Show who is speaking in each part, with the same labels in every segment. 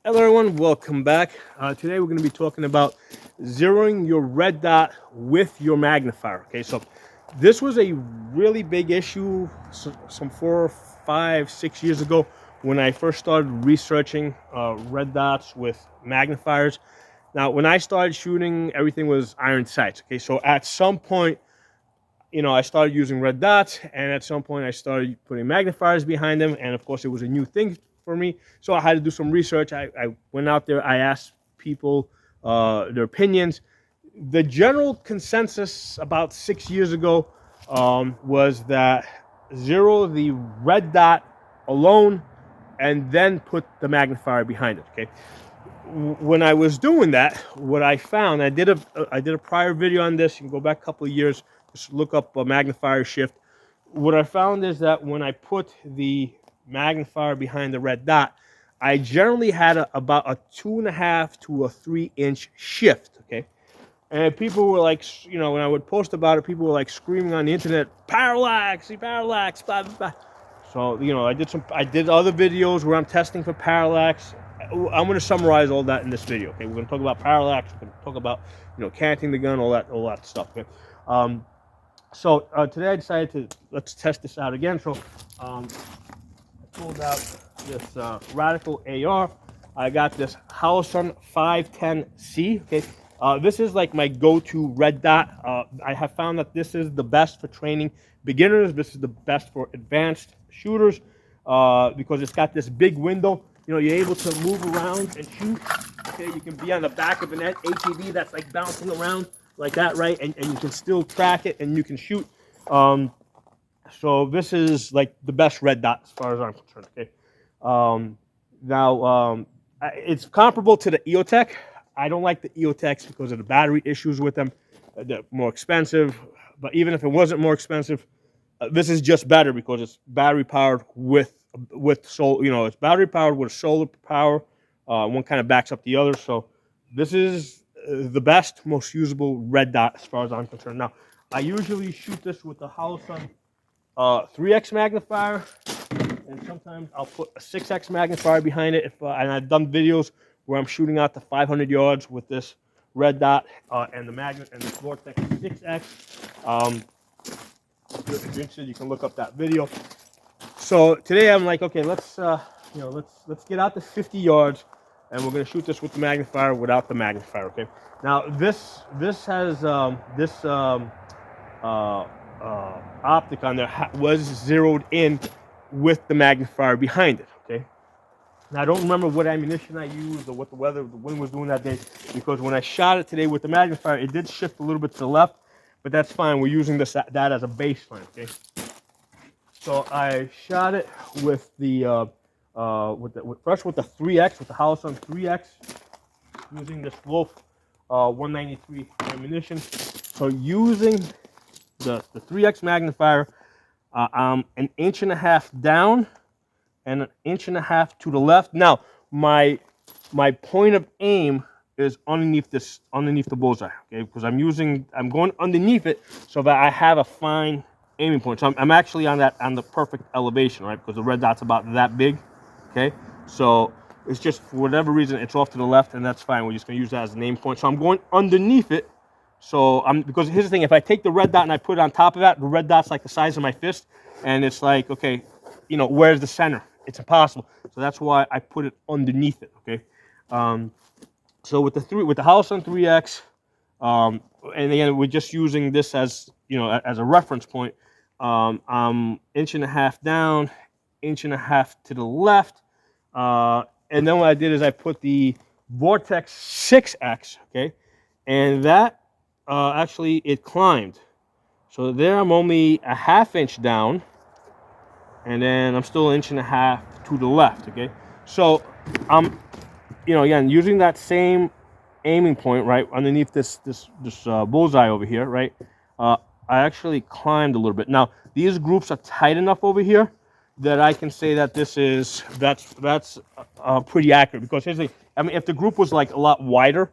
Speaker 1: Hello everyone, welcome back. Today we're going to be talking about zeroing your red dot with your magnifier. Okay, so this was a really big issue some 4, 5, 6 years ago when I first started researching red dots with magnifiers. Now, when I started shooting, everything was iron sights. Okay, so at some point, I started using red dots, and at some point I started putting magnifiers behind them, and of course it was a new thing for me, so I had to do some research. I went out there, I asked people their opinions. The general consensus about 6 years ago was that zero the red dot alone and then put the magnifier behind it. Okay, when I was doing that, what I found, I did a prior video on this. You can go back a couple of years, just look up a magnifier shift. What I found is that when I put the magnifier behind the red dot, I generally had about a 2.5 to a 3 inch shift. Okay, and people were like, when I would post about it, people were like screaming on the internet, parallax, parallax, blah blah blah. So I did other videos where I'm testing for parallax. I'm going to summarize all that in this video. Okay, we're going to talk about parallax. We're going to talk about canting the gun, all that stuff. Okay, today I decided to let's test this out again. So I pulled out this Radical AR. I got this Holosun 510C. Okay, this is like my go-to red dot. I have found that this is the best for training beginners. This is the best for advanced shooters because it's got this big window. You're able to move around and shoot. Okay, you can be on the back of an ATV that's like bouncing around like that, right? And you can still track it and you can shoot. So this is like the best red dot as far as I'm concerned. Okay. It's comparable to the EOTech. I don't like the EOTechs because of the battery issues with them. They're more expensive. But even if it wasn't more expensive, this is just better because it's battery powered with solar. It's battery powered with solar power. One kind of backs up the other. So this is the best, most usable red dot as far as I'm concerned. Now, I usually shoot this with the Holosun 3x magnifier, and sometimes I'll put a 6x magnifier behind it. And I've done videos where I'm shooting out to 500 yards with this red dot and the magnet and the Vortex 6x. If you're interested, you can look up that video. So today I'm like, okay, let's get out to 50 yards, and we're gonna shoot this with the magnifier without the magnifier. Okay. Now this has optic on there was zeroed in with the magnifier behind it. Okay. Now I don't remember what ammunition I used or what the wind was doing that day, because when I shot it today with the magnifier, it did shift a little bit to the left, but that's fine. We're using that as a baseline. Okay. So I shot it with the first with the 3x, with the Holosun 3x, using this Wolf 193 ammunition. So using the 3x magnifier, I'm 1.5 inches down and 1.5 inches to the left. Now my point of aim is underneath the bullseye, okay? Because I'm going underneath it so that I have a fine aiming point. So I'm actually on the perfect elevation, right? Because the red dot's about that big, okay? So it's just, for whatever reason, it's off to the left, and that's fine. We're just gonna use that as an aim point. So I'm going underneath it. So because here's the thing, if I take the red dot and I put it on top of that, the red dot's like the size of my fist, and it's like, okay, where's the center? It's impossible. So that's why I put it underneath it, okay? So with the Holosun 3x, and again, we're just using this as as a reference point. I'm 1.5 inches down, 1.5 inches to the left, and then what I did is I put the Vortex 6x, okay, and that actually it climbed. So there I'm only 1/2 inch down, and then I'm still 1.5 inches to the left, okay. So I'm again, using that same aiming point, right, underneath this bullseye over here, right, I actually climbed a little bit. Now, these groups are tight enough over here that I can say that that's pretty accurate, because here's the thing, I mean, if the group was like a lot wider,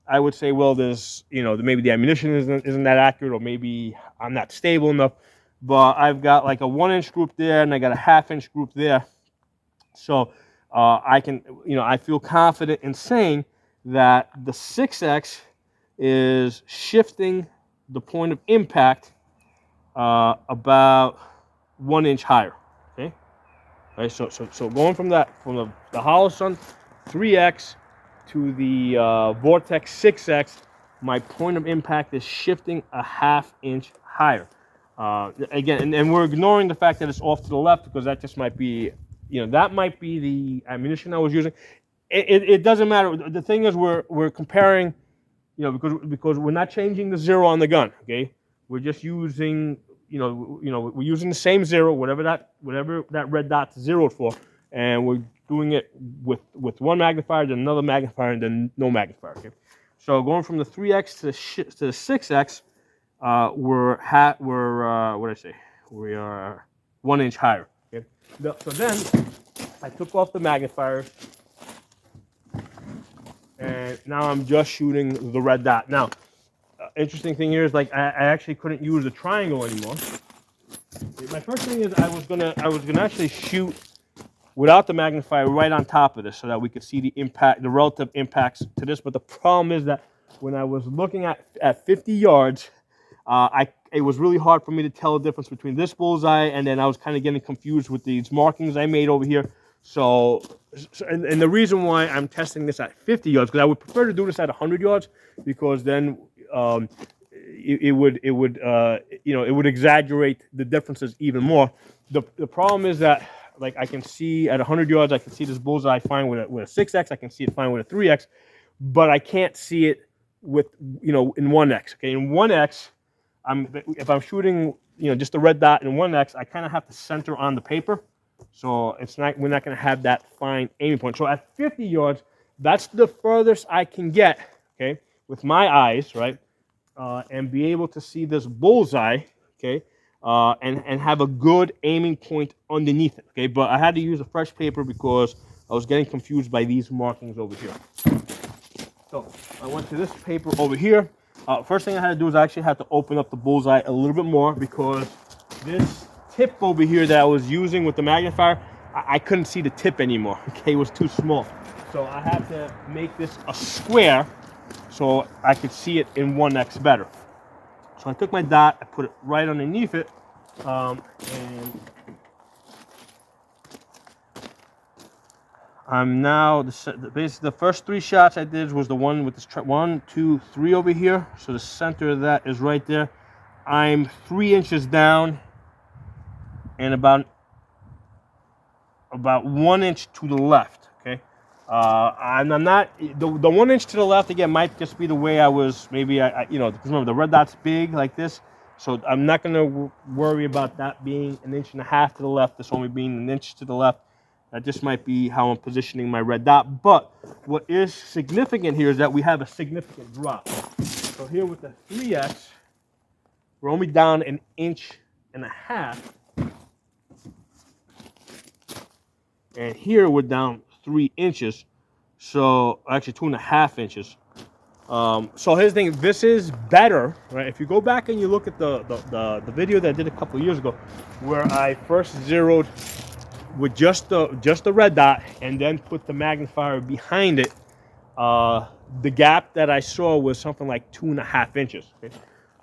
Speaker 1: I would say, well, there's, maybe the ammunition isn't that accurate, or maybe I'm not stable enough, but I've got like a 1 inch group there, and I got a 1/2 inch group there. So I can, I feel confident in saying that the 6X is shifting the point of impact about 1 inch higher. Okay, right. So going from the hollow sun 3X to the vortex 6X, my point of impact is shifting a ½ inch higher. Again, and we're ignoring the fact that it's off to the left because that just might be, that might be the ammunition I was using. It doesn't matter. The thing is, we're comparing, because we're not changing the zero on the gun. Okay, we're just using, we're using the same zero, whatever that red dot's zeroed for, and we're doing it with one magnifier, then another magnifier, and then no magnifier. Okay, so going from the 3X to the 6X, we're what did I say? We are 1 inch higher. Okay, so then I took off the magnifiers, and now I'm just shooting the red dot. Now, interesting thing here is I actually couldn't use the triangle anymore. My first thing is I was gonna actually shoot without the magnifier right on top of this so that we could see the relative impacts to this. But the problem is that when I was looking at 50 yards, it was really hard for me to tell the difference between this bullseye, and then I was kind of getting confused with these markings I made over here. And the reason why I'm testing this at 50 yards, because I would prefer to do this at 100 yards, because then it would exaggerate the differences even more. The problem is that I can see at 100 yards, I can see this bullseye fine with a 6X, I can see it fine with a 3X, but I can't see it with in 1X. Okay, in 1X, if I'm shooting just a red dot in 1X, I kind of have to center on the paper. So we're not going to have that fine aiming point. So at 50 yards, that's the furthest I can get, okay, with my eyes, right, and be able to see this bullseye, okay, and have a good aiming point underneath it, okay. But I had to use a fresh paper because I was getting confused by these markings over here. So I went to this paper over here. First thing I had to do is I actually had to open up the bullseye a little bit more because this tip over here that I was using with the magnifier, I couldn't see the tip anymore. Okay, it was too small. So I had to make this a square so I could see it in 1X better. So I took my dot, I put it right underneath it, and I'm now, basically the first 3 shots I did was the one with this 1, 2, 3 over here. So the center of that is right there. I'm 3 inches down and about 1 inch to the left, okay? And I'm not, the 1 inch to the left, again, might just be the way I was, maybe, because remember, the red dot's big like this, so I'm not going to worry about that being 1.5 inches to the left, this only being 1 inch to the left. That just might be how I'm positioning my red dot. But what is significant here is that we have a significant drop. So here with the 3X, we're only down 1.5 inches. And here we're down 3 inches. So actually 2.5 inches. So here's the thing, this is better, right? If you go back and you look at the video that I did a couple of years ago, where I first zeroed with just the red dot and then put the magnifier behind it, the gap that I saw was something like 2.5 inches. Okay?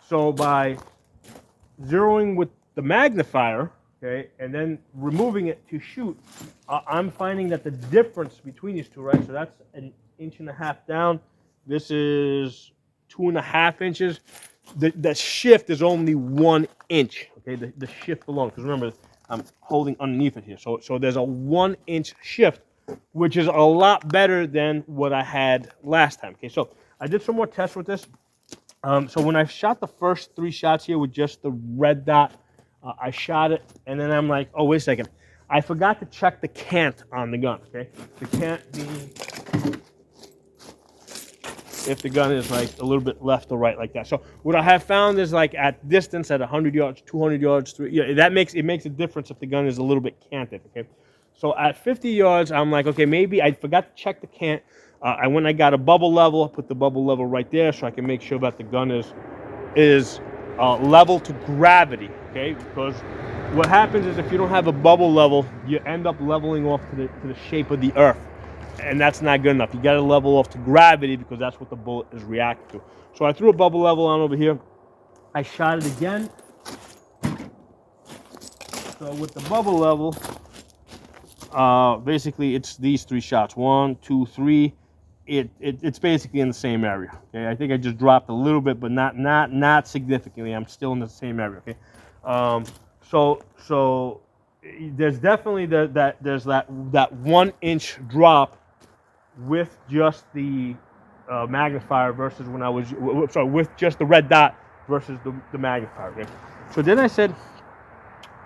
Speaker 1: So by zeroing with the magnifier, okay, and then removing it to shoot, I'm finding that the difference between these two, right? So that's 1.5 inches down. This is 2.5 inches. The shift is only 1 inch. Okay, the shift alone. Because remember, I'm holding underneath it here. So there's a 1 inch shift, which is a lot better than what I had last time. Okay, so I did some more tests with this. So when I shot the first 3 shots here with just the red dot, I shot it, and then I'm like, oh, wait a second. I forgot to check the cant on the gun, okay? The cant being if the gun is like a little bit left or right like that. So what I have found is like at distance, at 100 yards, 200 yards, that makes a difference if the gun is a little bit canted, okay? So at 50 yards, I'm like, okay, maybe I forgot to check the cant. I got a bubble level, put the bubble level right there so I can make sure that the gun is level to gravity, okay? Because what happens is if you don't have a bubble level, you end up leveling off to the shape of the earth, and that's not good enough. You got to level off to gravity because that's what the bullet is reacting to. So I threw a bubble level on over here. I shot it again. So with the bubble level, basically it's these 3 shots. 1, 2, 3. It's basically in the same area. Okay, I think I just dropped a little bit, but not significantly. I'm still in the same area. Okay, so there's definitely there's that 1 inch drop with just the magnifier versus when I was with just the red dot versus the magnifier. Okay, so then I said,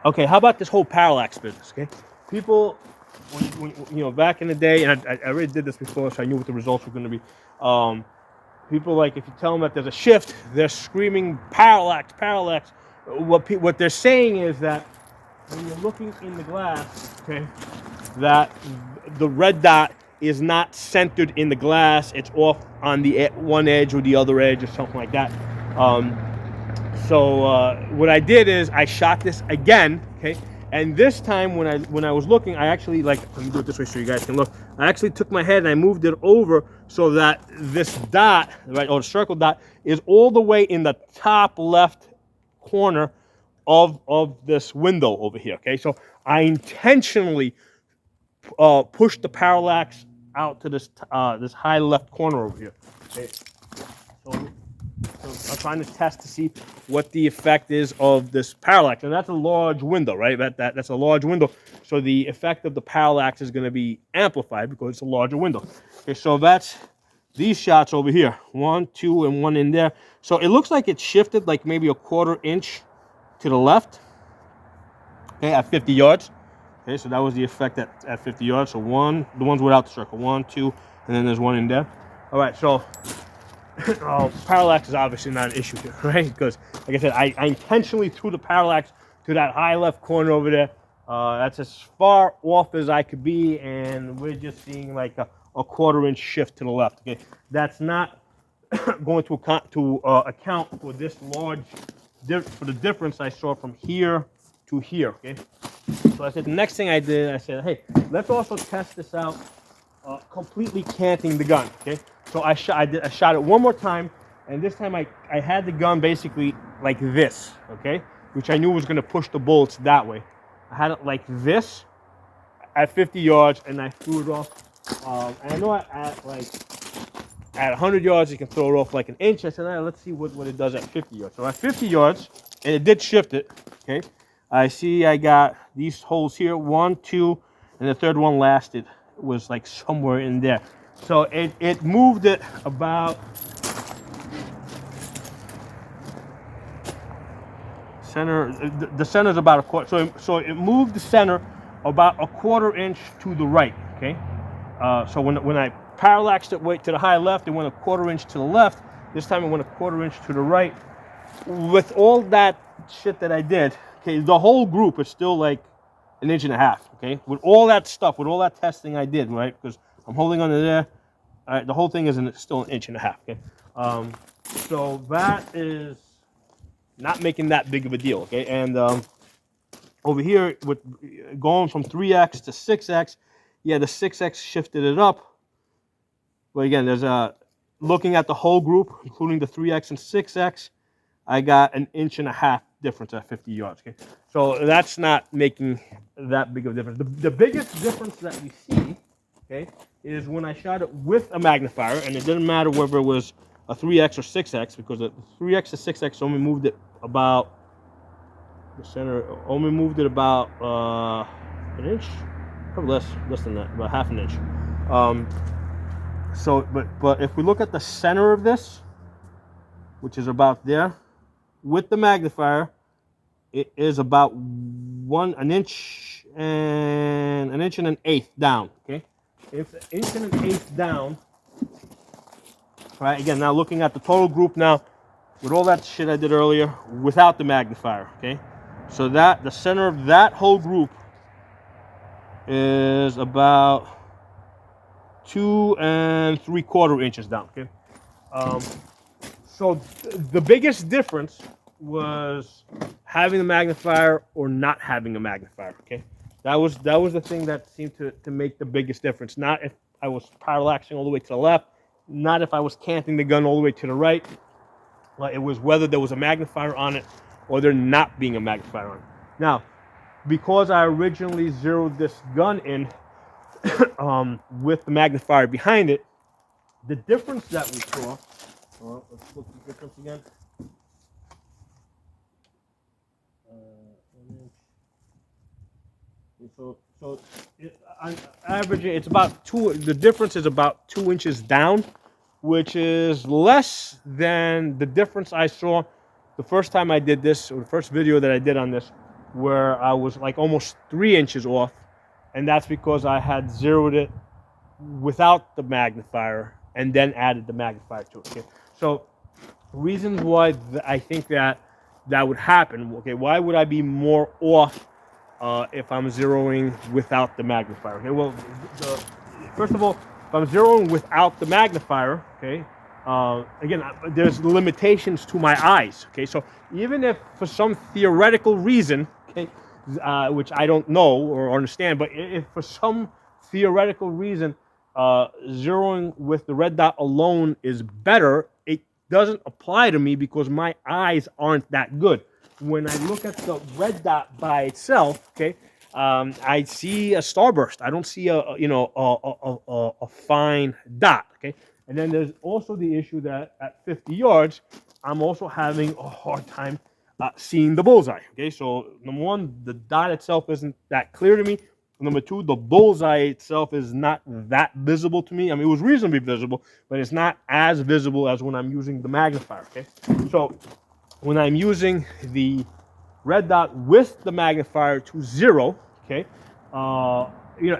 Speaker 1: okay, how about this whole parallax business? Okay, people. When back in the day, and I already did this before, so I knew what the results were going to be. People, like, if you tell them that there's a shift, they're screaming parallax, parallax. What they're saying is that when you're looking in the glass, okay, that the red dot is not centered in the glass; it's off on the one edge or the other edge or something like that. So what I did is I shot this again, okay. And this time, when I was looking, I actually, like, let me do it this way so you guys can look. I actually took my head and I moved it over so that this dot, right, or the circle dot, is all the way in the top left corner of this window over here. Okay, so I intentionally pushed the parallax out to this this high left corner over here. Okay, so I'm trying to test to see what the effect is of this parallax. And that's a large window, right? That's a large window. So the effect of the parallax is going to be amplified because it's a larger window. Okay, so that's these shots over here. 1, 2, and 1 in there. So it looks like it shifted like maybe a 1/4 inch to the left. Okay, at 50 yards. Okay, so that was the effect at 50 yards. So the ones without the circle. 1, 2, and then there's 1 in there. All right, so parallax is obviously not an issue here, right? Because, like I said, I intentionally threw the parallax to that high left corner over there. That's as far off as I could be, and we're just seeing like a 1/4 inch shift to the left. Okay, that's not going to account for this large for the difference I saw from here to here. Okay, so I said the next thing I did, I said, hey, let's also test this out. Completely canting the gun. Okay, so I shot it one more time, and this time I had the gun basically like this. Okay, which I knew was going to push the bullets that way. I had it like this at 50 yards, and I threw it off. And I know at 100 yards you can throw it off like an inch. I said, let's see what it does at 50 yards. So at 50 yards, and it did shift it. Okay, I see I got these holes here, 1, 2, and the third one was like somewhere in there. So it moved it about center. The center is about a quarter. So it moved the center about a 1/4 inch to the right. Okay. So when I parallaxed it way to the high left, it went a 1/4 inch to the left. This time it went a 1/4 inch to the right. With all that shit that I did, okay, the whole group is still like 1.5 inches, okay? With all that stuff, with all that testing I did, right? Because I'm holding onto there. All right, the whole thing is still 1.5 inches, okay? So that is not making that big of a deal, okay? And over here, with going from 3x to 6x, yeah, the 6x shifted it up. But again, there's looking at the whole group, including the 3x and 6x, I got 1.5 inches difference at 50 yards. Okay, so that's not making that big of a difference. The biggest difference that we see, okay, is when I shot it with a magnifier, and it didn't matter whether it was a 3x or 6x, because the 3x to 6x only moved it about the center, only moved it about 1 inch, probably less than that, about 1/2 inch. So, but if we look at the center of this, which is about there, with the magnifier, it is about 1 inch and 1.125 down. Okay, it's 1.125 inches down. All right, again, now looking at the total group now, with all that shit I did earlier, without the magnifier. Okay, so that the center of that whole group is about 2 3/4 inches down. Okay, so the biggest difference was having the magnifier or not having a magnifier. Okay, that was the thing that seemed to make the biggest difference. Not if I was parallaxing all the way to the left, not if I was canting the gun all the way to the right. It was whether there was a magnifier on it or there not being a magnifier on it. Now, because I originally zeroed this gun in with the magnifier behind it, the difference that we saw, let's look at the difference again. So on average, it's about the difference is about 2 inches down, which is less than the difference I saw the first time I did this, or the first video that I did on this, where I was like almost 3 inches off, and that's because I had zeroed it without the magnifier and then added the magnifier to it. Okay? So reasons why I think that would happen. Okay, why would I be more off if I'm zeroing without the magnifier? Okay, well, first of all, if I'm zeroing without the magnifier, okay, again, there's limitations to my eyes. Okay, so even if for some theoretical reason, okay, which I don't know or understand, but if for some theoretical reason zeroing with the red dot alone is better, it doesn't apply to me because my eyes aren't that good. When I look at the red dot by itself, okay, I see a starburst. I don't see a fine dot. Okay, and then there's also the issue that at 50 yards, I'm also having a hard time seeing the bullseye. Okay, so number one, the dot itself isn't that clear to me. Number two, the bullseye itself is not that visible to me. I mean, it was reasonably visible, but it's not as visible as when I'm using the magnifier. Okay, so when I'm using the red dot with the magnifier to 0, okay,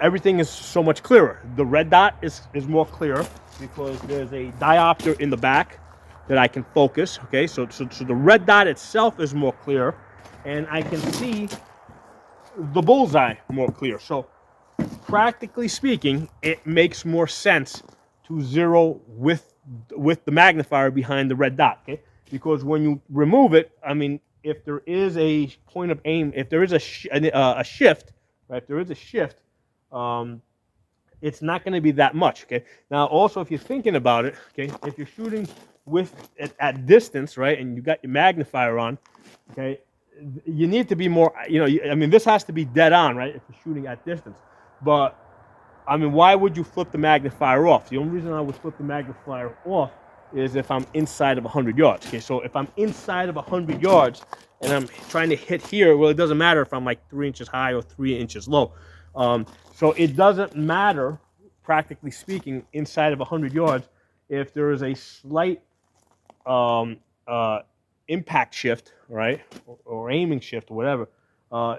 Speaker 1: everything is so much clearer. The red dot is more clear because there's a diopter in the back that I can focus. Okay, so the red dot itself is more clear, and I can see the bullseye more clear. So practically speaking, it makes more sense to zero with the magnifier behind the red dot. Okay, because when you remove it, I mean, if there is a point of aim, if there is a shift, right? If there is a shift, it's not going to be that much. Okay. Now, also, if you're thinking about it, okay, if you're shooting at distance, right, and you got your magnifier on, okay, you need to be more. I mean, this has to be dead on, right? If you're shooting at distance, but I mean, why would you flip the magnifier off? The only reason I would flip the magnifier off is if I'm inside of 100 yards. Okay, so if I'm inside of 100 yards and I'm trying to hit here, well, it doesn't matter if I'm like 3 inches high or 3 inches low. So it doesn't matter, practically speaking, inside of 100 yards if there is a slight impact shift, right, or aiming shift or whatever.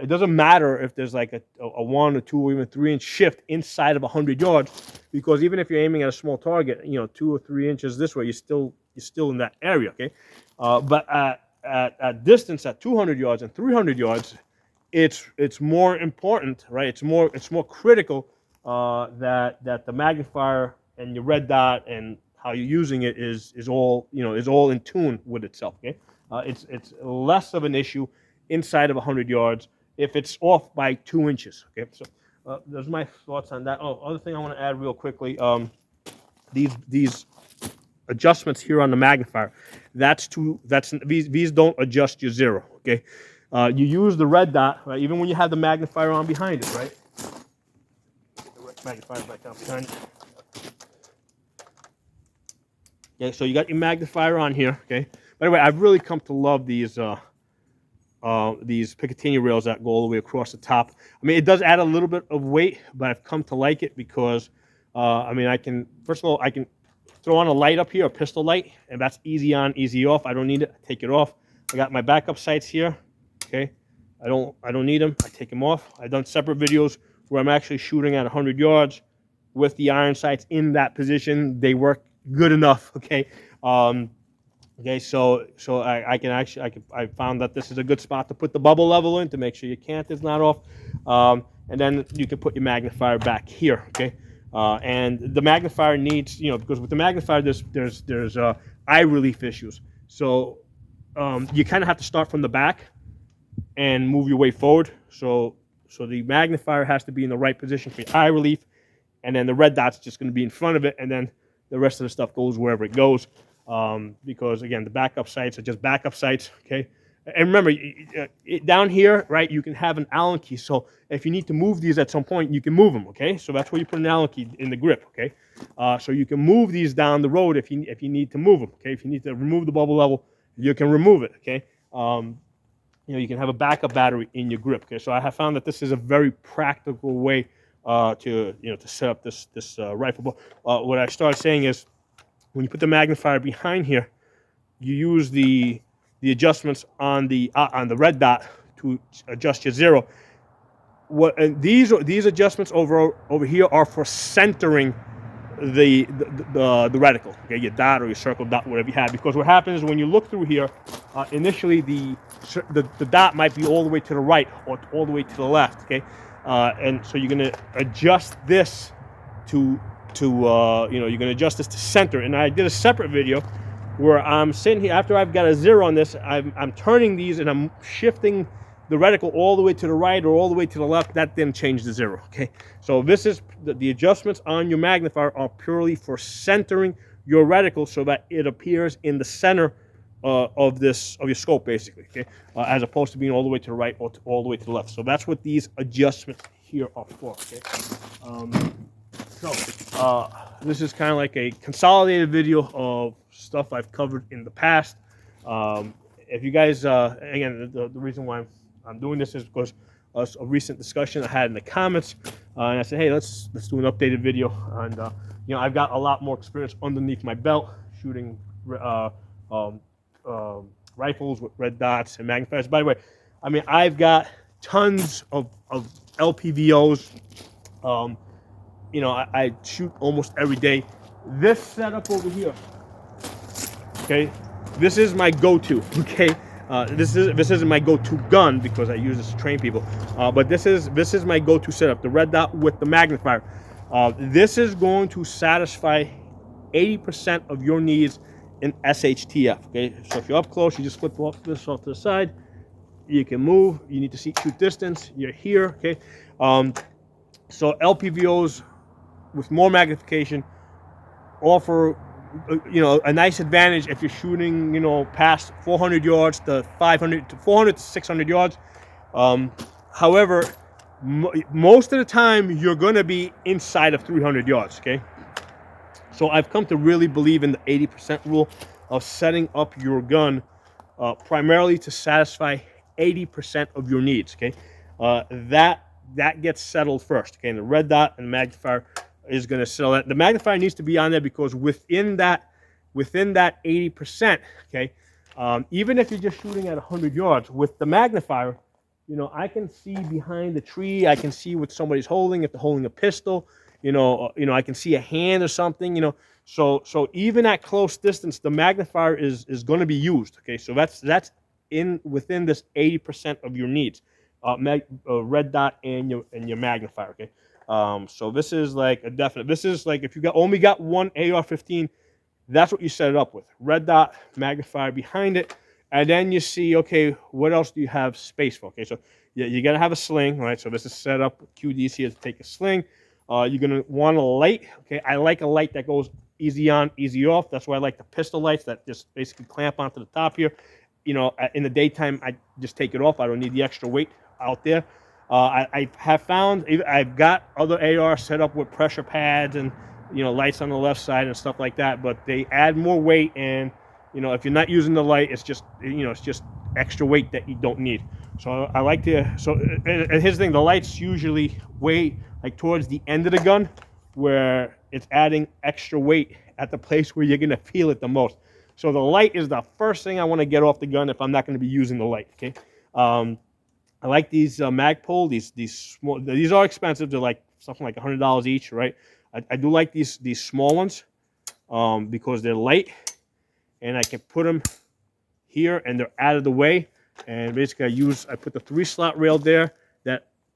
Speaker 1: It doesn't matter if there's like a 1 or 2 or even 3 inch shift inside of 100 yards, because even if you're aiming at a small target, 2 or 3 inches this way, you're still in that area. Okay, but at distance at 200 yards and 300 yards, it's more important, right? It's more critical that the magnifier and your red dot and how you're using it is all in tune with itself. Okay, it's less of an issue inside of 100 yards if it's off by 2 inches. Okay, so those are my thoughts on that. Oh, other thing I want to add real quickly, these adjustments here on the magnifier, these don't adjust your zero. Okay, you use the red dot, right, even when you have the magnifier on behind it, right? Get the magnifier back down behind it. Okay, so you got your magnifier on here. Okay, by the way, I've really come to love these Picatinny rails that go all the way across the top. I mean, it does add a little bit of weight, but I've come to like it because, I can throw on a light up here, a pistol light, and that's easy on, easy off. I don't need it. I take it off. I got my backup sights here. Okay, I don't need them. I take them off. I've done separate videos where I'm actually shooting at 100 yards with the iron sights in that position. They work good enough. Okay. Okay, so I found that this is a good spot to put the bubble level in to make sure your cant is not off, and then you can put your magnifier back here. Okay, and the magnifier needs, because with the magnifier there's eye relief issues. So you kind of have to start from the back and move your way forward. So the magnifier has to be in the right position for your eye relief, and then the red dot's just going to be in front of it, and then the rest of the stuff goes wherever it goes. Because again, the backup sights are just backup sights. Okay, and remember, down here, right, you can have an Allen key. So if you need to move these at some point, you can move them. Okay, so that's where you put an Allen key in the grip. Okay, so you can move these down the road if you need to move them. Okay, if you need to remove the bubble level, you can remove it. Okay. You can have a backup battery in your grip. Okay, so I have found that this is a very practical way to set up this rifle. But what I started saying is, when you put the magnifier behind here, you use the adjustments on the red dot to adjust your zero. And these adjustments over here are for centering the reticle, okay, your dot or your circle dot, whatever you have. Because what happens is when you look through here, initially the dot might be all the way to the right or all the way to the left, okay, and so you're going to adjust this to you're going to adjust this to center. And I did a separate video where I'm sitting here after I've got a zero on this. I'm turning these and I'm shifting the reticle all the way to the right or all the way to the left. That then changed the zero. Okay, so this is the adjustments on your magnifier are purely for centering your reticle so that it appears in the center of your scope, basically. Okay, as opposed to being all the way to the right or all the way to the left. So that's what these adjustments here are for. Okay, this is kind of like a consolidated video of stuff I've covered in the past. If you guys, again, the reason why I'm doing this is because of a recent discussion I had in the comments, and I said, hey, let's do an updated video. And I've got a lot more experience underneath my belt shooting rifles with red dots and magnifiers. By the way, I mean, I've got tons of LPVOs. I shoot almost every day. This setup over here, okay, this is my go-to. Okay, this isn't my go-to gun because I use this to train people, but this is my go-to setup. The red dot with the magnifier. This is going to satisfy 80% of your needs in SHTF. Okay, so if you're up close, you just flip this off to the side. You can move. You need to shoot distance. You're here. Okay, so LPVOs with more magnification offer a nice advantage if you're shooting past 400 yards to 400 to 600 yards. However, most of the time you're going to be inside of 300 yards. Okay, so I've come to really believe in the 80% rule of setting up your gun primarily to satisfy 80% of your needs. Okay, that gets settled first. Okay, and the red dot and the magnifier is going to settle that. The magnifier needs to be on there because within that 80%, okay, even if you're just shooting at 100 yards with the magnifier, I can see behind the tree. I can see what somebody's holding. If they're holding a pistol, I can see a hand or something. So even at close distance, the magnifier is going to be used. Okay, so that's within this 80% of your needs. Red dot and your magnifier. Okay. So this is like a definite. This is like if you only got one AR-15, that's what you set it up with. Red dot, magnifier behind it, and then you see, okay, what else do you have space for? Okay, so you got to have a sling, right? So this is set up. QD's here to take a sling. You're gonna want a light. Okay, I like a light that goes easy on, easy off. That's why I like the pistol lights that just basically clamp onto the top here. In the daytime, I just take it off. I don't need the extra weight out there. I have found I've got other AR set up with pressure pads and lights on the left side and stuff like that, but they add more weight, and if you're not using the light, it's just it's just extra weight that you don't need. So I like to and here's the thing: the lights usually way like towards the end of the gun, where it's adding extra weight at the place where you're gonna feel it the most. So the light is the first thing I want to get off the gun if I'm not going to be using the light. Okay. I like these Magpul. These small. These are expensive. They're like something like $100 each, right? I do like these small ones because they're light, and I can put them here, and they're out of the way. And basically, I put the 3-slot rail there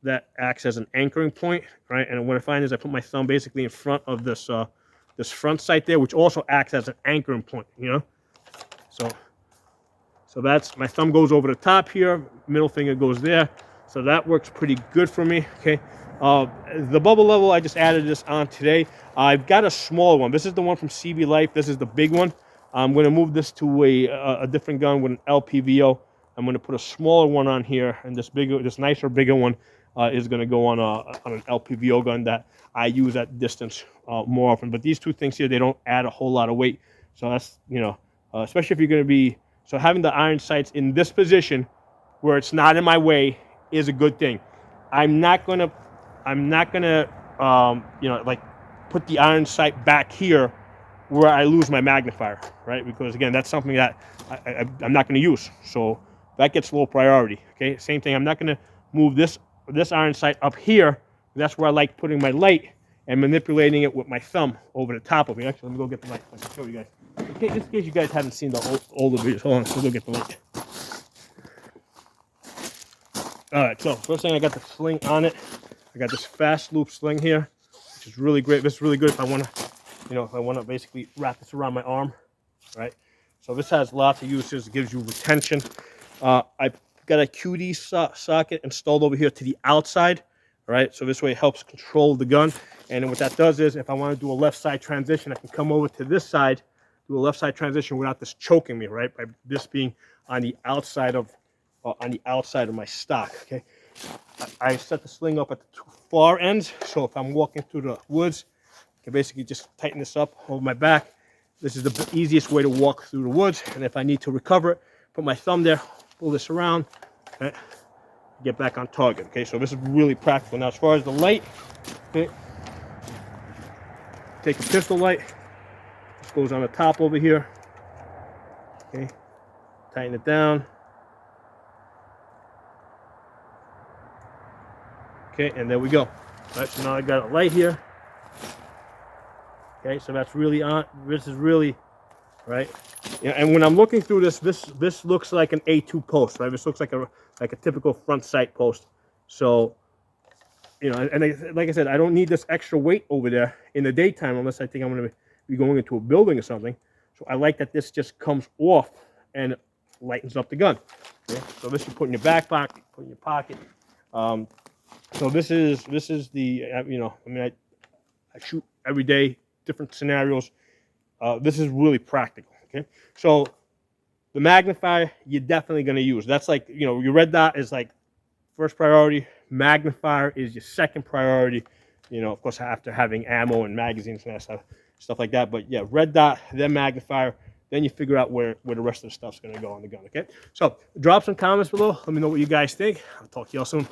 Speaker 1: that acts as an anchoring point, right? And what I find is I put my thumb basically in front of this this front sight there, which also acts as an anchoring point. So So that's, my thumb goes over the top here, middle finger goes there. So that works pretty good for me, okay? The bubble level, I just added this on today. I've got a small one. This is the one from CB Life. This is the big one. I'm gonna move this to a different gun with an LPVO. I'm gonna put a smaller one on here, and this nicer, bigger one is gonna go on an LPVO gun that I use at distance more often. But these two things here, they don't add a whole lot of weight. So that's, you know, especially if you're gonna be, so having the iron sights in this position where it's not in my way is a good thing. I'm not gonna, you know, like put the iron sight back here where I lose my magnifier, right? Because again, that's something that I'm not gonna use. So that gets low priority, okay? Same thing, I'm not gonna move this iron sight up here. That's where I like putting my light and manipulating it with my thumb over the top of it. Actually, let me go get the light. I can show you guys. Okay, just in case you guys haven't seen the older videos. Hold on, let's go get the light. All right, so first thing, I got the sling on it. I got this fast loop sling here, which is really great. This is really good if I want to, you know, if I want to basically wrap this around my arm, right? So this has lots of uses. It gives you retention. I've got a QD socket installed over here to the outside, right? So this way it helps control the gun. And then what that does is, if I want to do a left side transition, I can come over to this side, do a left side transition without this choking me, right? By this being on the outside of my stock. Okay, I set the sling up at the two far ends, so if I'm walking through the woods, I can basically just tighten this up, hold my back. This is the easiest way to walk through the woods. And if I need to recover it, put my thumb there, pull this around, okay, get back on target. Okay, so this is really practical. Now, as far as the light, okay, take a pistol light. This goes on the top over here. Okay, tighten it down. Okay, and there we go. All right, so now I got a light here. Okay, so that's really on. This is really, right? Yeah, and when I'm looking through this, this looks like an A2 post, right? This looks like a typical front sight post. So, you know, and like I said, I don't need this extra weight over there in the daytime unless I think I'm going to be going into a building or something. So I like that this just comes off and lightens up the gun. Okay? So this you put in your back pocket, put in your pocket. So this is the, you know, I mean, I shoot every day, different scenarios. This is really practical, okay? So the magnifier, you're definitely going to use. That's like, you know, your red dot is like first priority. Magnifier is your second priority, you know, of course, after having ammo and magazines and that stuff like that. But yeah, red dot, then magnifier, then you figure out where the rest of the stuff's going to go on the gun, okay? So drop some comments below. Let me know what you guys think. I'll talk to y'all soon.